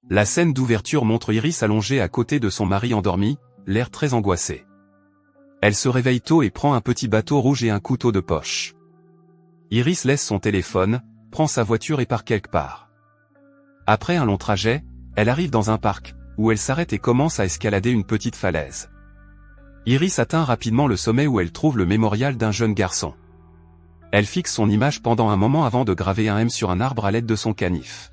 La scène d'ouverture montre Iris allongée à côté de son mari endormi, l'air très angoissé. Elle se réveille tôt et prend un petit bateau rouge et un couteau de poche. Iris laisse son téléphone, prend sa voiture et part quelque part. Après un long trajet, elle arrive dans un parc, où elle s'arrête et commence à escalader une petite falaise. Iris atteint rapidement le sommet où elle trouve le mémorial d'un jeune garçon. Elle fixe son image pendant un moment avant de graver un M sur un arbre à l'aide de son canif.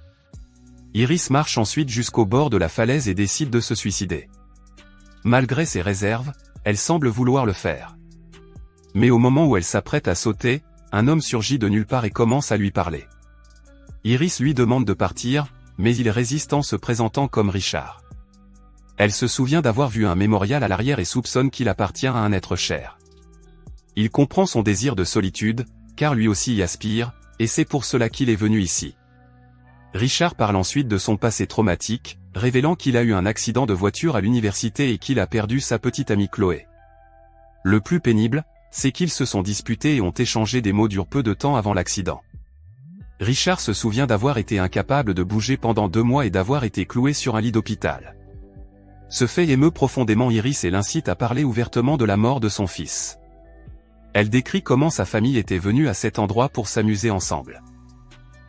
Iris marche ensuite jusqu'au bord de la falaise et décide de se suicider. Malgré ses réserves, elle semble vouloir le faire. Mais au moment où elle s'apprête à sauter, un homme surgit de nulle part et commence à lui parler. Iris lui demande de partir, mais il résiste en se présentant comme Richard. Elle se souvient d'avoir vu un mémorial à l'arrière et soupçonne qu'il appartient à un être cher. Il comprend son désir de solitude, car lui aussi y aspire, et c'est pour cela qu'il est venu ici. Richard parle ensuite de son passé traumatique, révélant qu'il a eu un accident de voiture à l'université et qu'il a perdu sa petite amie Chloé. Le plus pénible, c'est qu'ils se sont disputés et ont échangé des mots durs peu de temps avant l'accident. Richard se souvient d'avoir été incapable de bouger pendant 2 mois et d'avoir été cloué sur un lit d'hôpital. Ce fait émeut profondément Iris et l'incite à parler ouvertement de la mort de son fils. Elle décrit comment sa famille était venue à cet endroit pour s'amuser ensemble.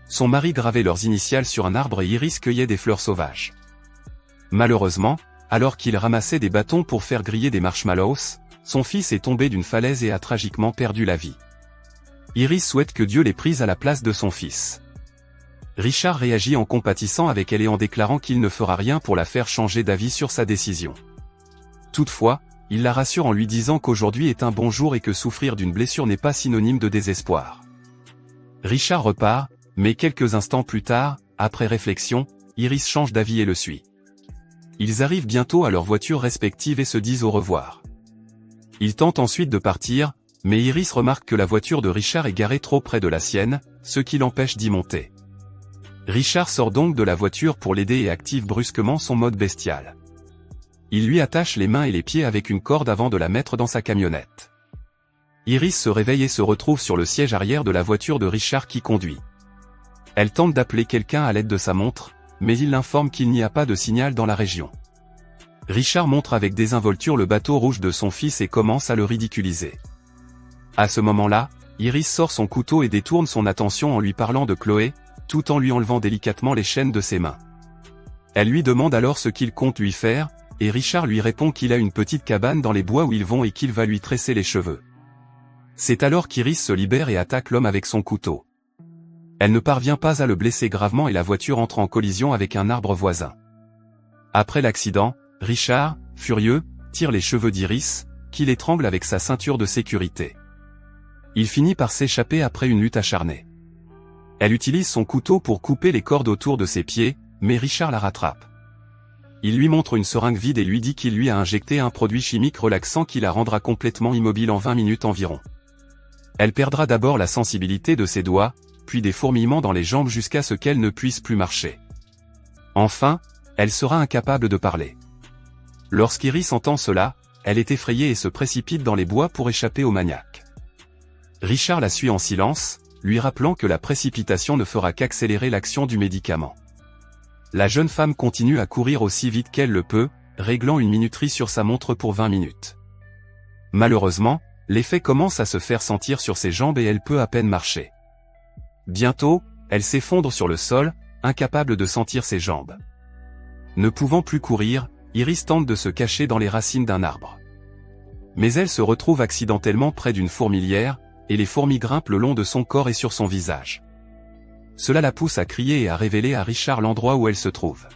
Son mari gravait leurs initiales sur un arbre et Iris cueillait des fleurs sauvages. Malheureusement, alors qu'il ramassait des bâtons pour faire griller des marshmallows, son fils est tombé d'une falaise et a tragiquement perdu la vie. Iris souhaite que Dieu l'ait prise à la place de son fils. Richard réagit en compatissant avec elle et en déclarant qu'il ne fera rien pour la faire changer d'avis sur sa décision. Toutefois, il la rassure en lui disant qu'aujourd'hui est un bon jour et que souffrir d'une blessure n'est pas synonyme de désespoir. Richard repart, mais quelques instants plus tard, après réflexion, Iris change d'avis et le suit. Ils arrivent bientôt à leur voiture respective et se disent au revoir. Ils tentent ensuite de partir, mais Iris remarque que la voiture de Richard est garée trop près de la sienne, ce qui l'empêche d'y monter. Richard sort donc de la voiture pour l'aider et active brusquement son mode bestial. Il lui attache les mains et les pieds avec une corde avant de la mettre dans sa camionnette. Iris se réveille et se retrouve sur le siège arrière de la voiture de Richard qui conduit. Elle tente d'appeler quelqu'un à l'aide de sa montre, mais il l'informe qu'il n'y a pas de signal dans la région. Richard montre avec désinvolture le bateau rouge de son fils et commence à le ridiculiser. À ce moment-là, Iris sort son couteau et détourne son attention en lui parlant de Chloé, tout en lui enlevant délicatement les chaînes de ses mains. Elle lui demande alors ce qu'il compte lui faire, et Richard lui répond qu'il a une petite cabane dans les bois où ils vont et qu'il va lui tresser les cheveux. C'est alors qu'Iris se libère et attaque l'homme avec son couteau. Elle ne parvient pas à le blesser gravement et la voiture entre en collision avec un arbre voisin. Après l'accident, Richard, furieux, tire les cheveux d'Iris, qu'il étrangle avec sa ceinture de sécurité. Il finit par s'échapper après une lutte acharnée. Elle utilise son couteau pour couper les cordes autour de ses pieds, mais Richard la rattrape. Il lui montre une seringue vide et lui dit qu'il lui a injecté un produit chimique relaxant qui la rendra complètement immobile en 20 minutes environ. Elle perdra d'abord la sensibilité de ses doigts, puis des fourmillements dans les jambes jusqu'à ce qu'elle ne puisse plus marcher. Enfin, elle sera incapable de parler. Lorsqu'Iris entend cela, elle est effrayée et se précipite dans les bois pour échapper au maniaque. Richard la suit en silence, lui rappelant que la précipitation ne fera qu'accélérer l'action du médicament. La jeune femme continue à courir aussi vite qu'elle le peut, réglant une minuterie sur sa montre pour 20 minutes. Malheureusement, l'effet commence à se faire sentir sur ses jambes et elle peut à peine marcher. Bientôt, elle s'effondre sur le sol, incapable de sentir ses jambes. Ne pouvant plus courir, Iris tente de se cacher dans les racines d'un arbre. Mais elle se retrouve accidentellement près d'une fourmilière, et les fourmis grimpent le long de son corps et sur son visage. Cela la pousse à crier et à révéler à Richard l'endroit où elle se trouve.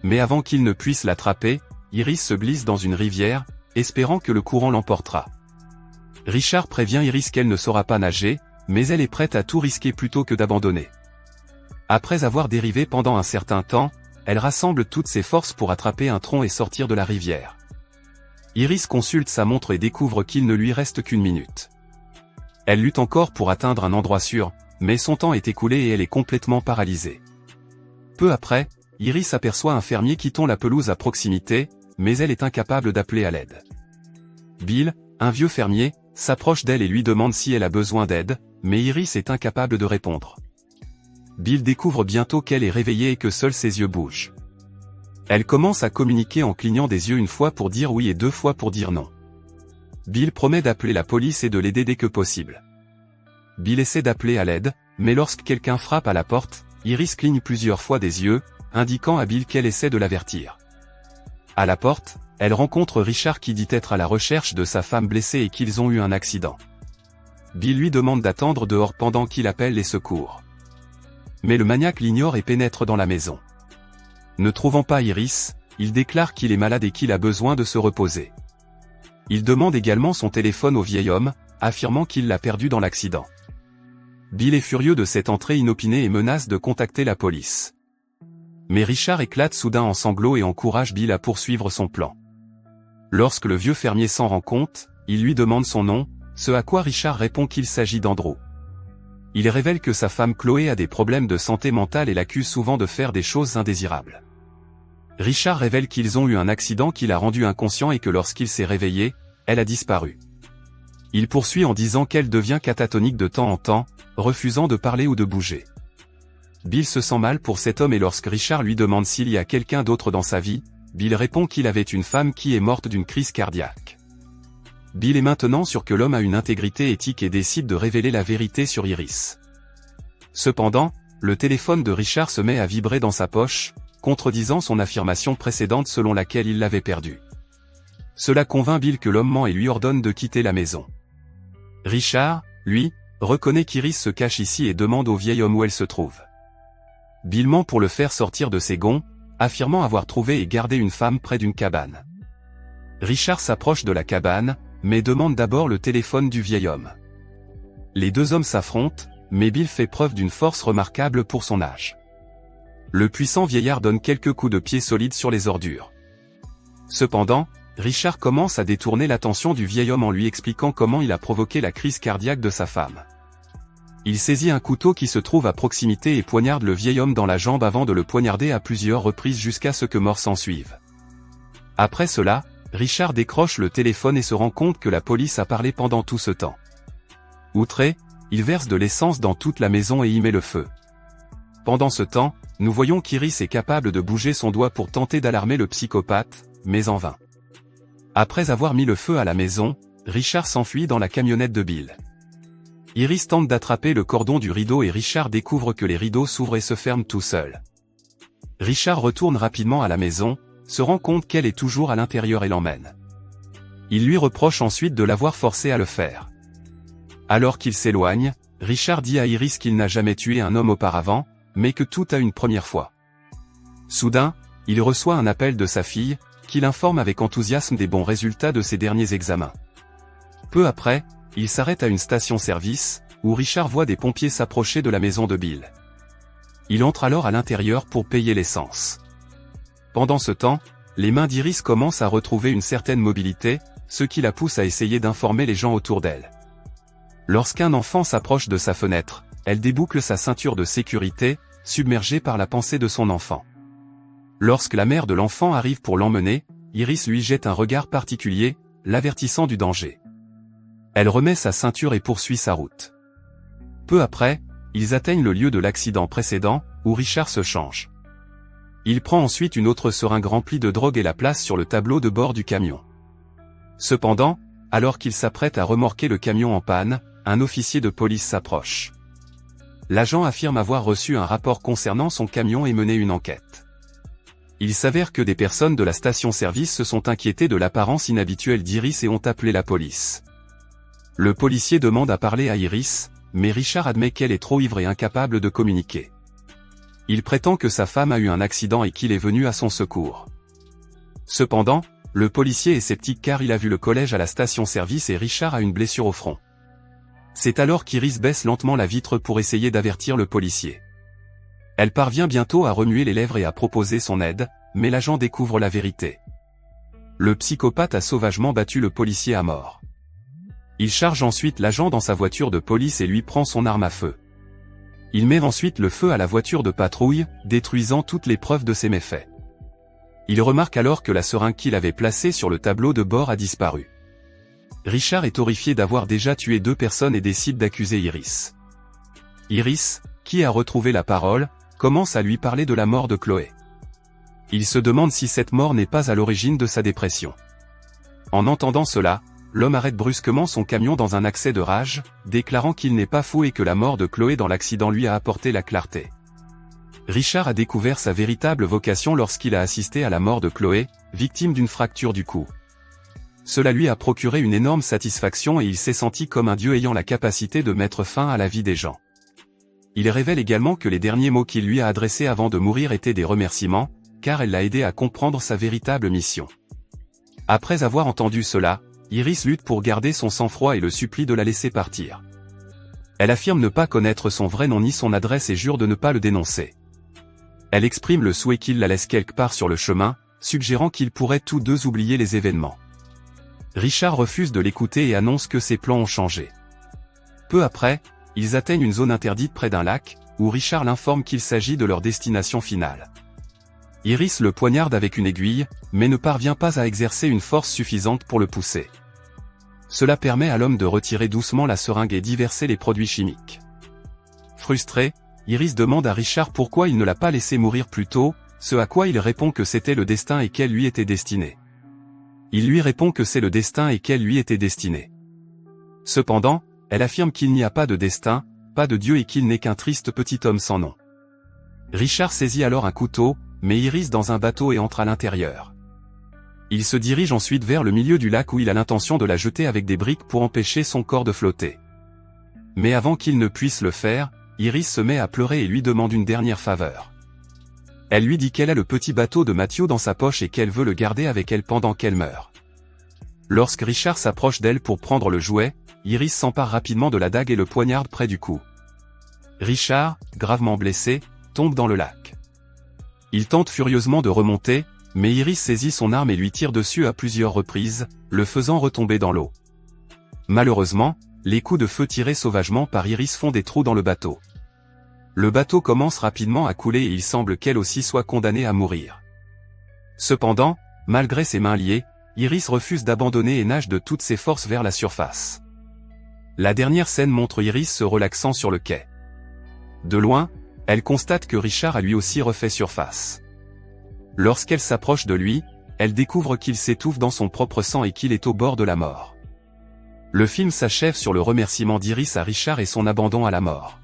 Mais avant qu'il ne puisse l'attraper, Iris se glisse dans une rivière, espérant que le courant l'emportera. Richard prévient Iris qu'elle ne saura pas nager, mais elle est prête à tout risquer plutôt que d'abandonner. Après avoir dérivé pendant un certain temps, elle rassemble toutes ses forces pour attraper un tronc et sortir de la rivière. Iris consulte sa montre et découvre qu'il ne lui reste qu'une minute. Elle lutte encore pour atteindre un endroit sûr, mais son temps est écoulé et elle est complètement paralysée. Peu après, Iris aperçoit un fermier qui tond la pelouse à proximité, mais elle est incapable d'appeler à l'aide. Bill, un vieux fermier, s'approche d'elle et lui demande si elle a besoin d'aide, mais Iris est incapable de répondre. Bill découvre bientôt qu'elle est réveillée et que seuls ses yeux bougent. Elle commence à communiquer en clignant des yeux une fois pour dire oui et deux fois pour dire non. Bill promet d'appeler la police et de l'aider dès que possible. Bill essaie d'appeler à l'aide, mais lorsque quelqu'un frappe à la porte, Iris cligne plusieurs fois des yeux, indiquant à Bill qu'elle essaie de l'avertir. À la porte, elle rencontre Richard qui dit être à la recherche de sa femme blessée et qu'ils ont eu un accident. Bill lui demande d'attendre dehors pendant qu'il appelle les secours. Mais le maniaque l'ignore et pénètre dans la maison. Ne trouvant pas Iris, il déclare qu'il est malade et qu'il a besoin de se reposer. Il demande également son téléphone au vieil homme, affirmant qu'il l'a perdu dans l'accident. Bill est furieux de cette entrée inopinée et menace de contacter la police. Mais Richard éclate soudain en sanglots et encourage Bill à poursuivre son plan. Lorsque le vieux fermier s'en rend compte, il lui demande son nom, ce à quoi Richard répond qu'il s'agit d'Andrew. Il révèle que sa femme Chloé a des problèmes de santé mentale et l'accuse souvent de faire des choses indésirables. Richard révèle qu'ils ont eu un accident qui l'a rendu inconscient et que lorsqu'il s'est réveillé, elle a disparu. Il poursuit en disant qu'elle devient catatonique de temps en temps, refusant de parler ou de bouger. Bill se sent mal pour cet homme et lorsque Richard lui demande s'il y a quelqu'un d'autre dans sa vie, Bill répond qu'il avait une femme qui est morte d'une crise cardiaque. Bill est maintenant sûr que l'homme a une intégrité éthique et décide de révéler la vérité sur Iris. Cependant, le téléphone de Richard se met à vibrer dans sa poche, contredisant son affirmation précédente selon laquelle il l'avait perdu. Cela convainc Bill que l'homme ment et lui ordonne de quitter la maison. Richard, lui, reconnaît qu'Iris se cache ici et demande au vieil homme où elle se trouve. Bill ment pour le faire sortir de ses gonds, affirmant avoir trouvé et gardé une femme près d'une cabane. Richard s'approche de la cabane, mais demande d'abord le téléphone du vieil homme. Les deux hommes s'affrontent, mais Bill fait preuve d'une force remarquable pour son âge. Le puissant vieillard donne quelques coups de pied solides sur les ordures. Cependant, Richard commence à détourner l'attention du vieil homme en lui expliquant comment il a provoqué la crise cardiaque de sa femme. Il saisit un couteau qui se trouve à proximité et poignarde le vieil homme dans la jambe avant de le poignarder à plusieurs reprises jusqu'à ce que mort s'ensuive. Après cela, Richard décroche le téléphone et se rend compte que la police a parlé pendant tout ce temps. Outré, il verse de l'essence dans toute la maison et y met le feu. Pendant ce temps, nous voyons qu'Iris est capable de bouger son doigt pour tenter d'alarmer le psychopathe, mais en vain. Après avoir mis le feu à la maison, Richard s'enfuit dans la camionnette de Bill. Iris tente d'attraper le cordon du rideau et Richard découvre que les rideaux s'ouvrent et se ferment tout seuls. Richard retourne rapidement à la maison, se rend compte qu'elle est toujours à l'intérieur et l'emmène. Il lui reproche ensuite de l'avoir forcé à le faire. Alors qu'il s'éloigne, Richard dit à Iris qu'il n'a jamais tué un homme auparavant, mais que tout a une première fois. Soudain, il reçoit un appel de sa fille, qui l'informe avec enthousiasme des bons résultats de ses derniers examens. Peu après, il s'arrête à une station-service, où Richard voit des pompiers s'approcher de la maison de Bill. Il entre alors à l'intérieur pour payer l'essence. Pendant ce temps, les mains d'Iris commencent à retrouver une certaine mobilité, ce qui la pousse à essayer d'informer les gens autour d'elle. Lorsqu'un enfant s'approche de sa fenêtre, elle déboucle sa ceinture de sécurité, submergée par la pensée de son enfant. Lorsque la mère de l'enfant arrive pour l'emmener, Iris lui jette un regard particulier, l'avertissant du danger. Elle remet sa ceinture et poursuit sa route. Peu après, ils atteignent le lieu de l'accident précédent, où Richard se change. Il prend ensuite une autre seringue remplie de drogue et la place sur le tableau de bord du camion. Cependant, alors qu'il s'apprête à remorquer le camion en panne, un officier de police s'approche. L'agent affirme avoir reçu un rapport concernant son camion et mené une enquête. Il s'avère que des personnes de la station-service se sont inquiétées de l'apparence inhabituelle d'Iris et ont appelé la police. Le policier demande à parler à Iris, mais Richard admet qu'elle est trop ivre et incapable de communiquer. Il prétend que sa femme a eu un accident et qu'il est venu à son secours. Cependant, le policier est sceptique car il a vu le collège à la station-service et Richard a une blessure au front. C'est alors qu'Iris baisse lentement la vitre pour essayer d'avertir le policier. Elle parvient bientôt à remuer les lèvres et à proposer son aide, mais l'agent découvre la vérité. Le psychopathe a sauvagement battu le policier à mort. Il charge ensuite l'agent dans sa voiture de police et lui prend son arme à feu. Il met ensuite le feu à la voiture de patrouille, détruisant toutes les preuves de ses méfaits. Il remarque alors que la seringue qu'il avait placée sur le tableau de bord a disparu. Richard est horrifié d'avoir déjà tué 2 personnes et décide d'accuser Iris. Iris, qui a retrouvé la parole, commence à lui parler de la mort de Chloé. Il se demande si cette mort n'est pas à l'origine de sa dépression. En entendant cela, l'homme arrête brusquement son camion dans un accès de rage, déclarant qu'il n'est pas fou et que la mort de Chloé dans l'accident lui a apporté la clarté. Richard a découvert sa véritable vocation lorsqu'il a assisté à la mort de Chloé, victime d'une fracture du cou. Cela lui a procuré une énorme satisfaction et il s'est senti comme un dieu ayant la capacité de mettre fin à la vie des gens. Il révèle également que les derniers mots qu'il lui a adressés avant de mourir étaient des remerciements, car elle l'a aidé à comprendre sa véritable mission. Après avoir entendu cela, Iris lutte pour garder son sang-froid et le supplie de la laisser partir. Elle affirme ne pas connaître son vrai nom ni son adresse et jure de ne pas le dénoncer. Elle exprime le souhait qu'il la laisse quelque part sur le chemin, suggérant qu'ils pourraient tous deux oublier les événements. Richard refuse de l'écouter et annonce que ses plans ont changé. Peu après, ils atteignent une zone interdite près d'un lac, où Richard l'informe qu'il s'agit de leur destination finale. Iris le poignarde avec une aiguille, mais ne parvient pas à exercer une force suffisante pour le pousser. Cela permet à l'homme de retirer doucement la seringue et d'y verser les produits chimiques. Frustré, Iris demande à Richard pourquoi il ne l'a pas laissé mourir plus tôt, ce à quoi il répond que c'était le destin et qu'elle lui était destinée. Il lui répond que c'est le destin et qu'elle lui était destinée. Cependant, elle affirme qu'il n'y a pas de destin, pas de Dieu et qu'il n'est qu'un triste petit homme sans nom. Richard saisit alors un couteau, met Iris dans un bateau et entre à l'intérieur. Il se dirige ensuite vers le milieu du lac où il a l'intention de la jeter avec des briques pour empêcher son corps de flotter. Mais avant qu'il ne puisse le faire, Iris se met à pleurer et lui demande une dernière faveur. Elle lui dit qu'elle a le petit bateau de Matthew dans sa poche et qu'elle veut le garder avec elle pendant qu'elle meurt. Lorsque Richard s'approche d'elle pour prendre le jouet, Iris s'empare rapidement de la dague et le poignarde près du cou. Richard, gravement blessé, tombe dans le lac. Il tente furieusement de remonter, mais Iris saisit son arme et lui tire dessus à plusieurs reprises, le faisant retomber dans l'eau. Malheureusement, les coups de feu tirés sauvagement par Iris font des trous dans le bateau. Le bateau commence rapidement à couler et il semble qu'elle aussi soit condamnée à mourir. Cependant, malgré ses mains liées, Iris refuse d'abandonner et nage de toutes ses forces vers la surface. La dernière scène montre Iris se relaxant sur le quai. De loin, elle constate que Richard a lui aussi refait surface. Lorsqu'elle s'approche de lui, elle découvre qu'il s'étouffe dans son propre sang et qu'il est au bord de la mort. Le film s'achève sur le remerciement d'Iris à Richard et son abandon à la mort.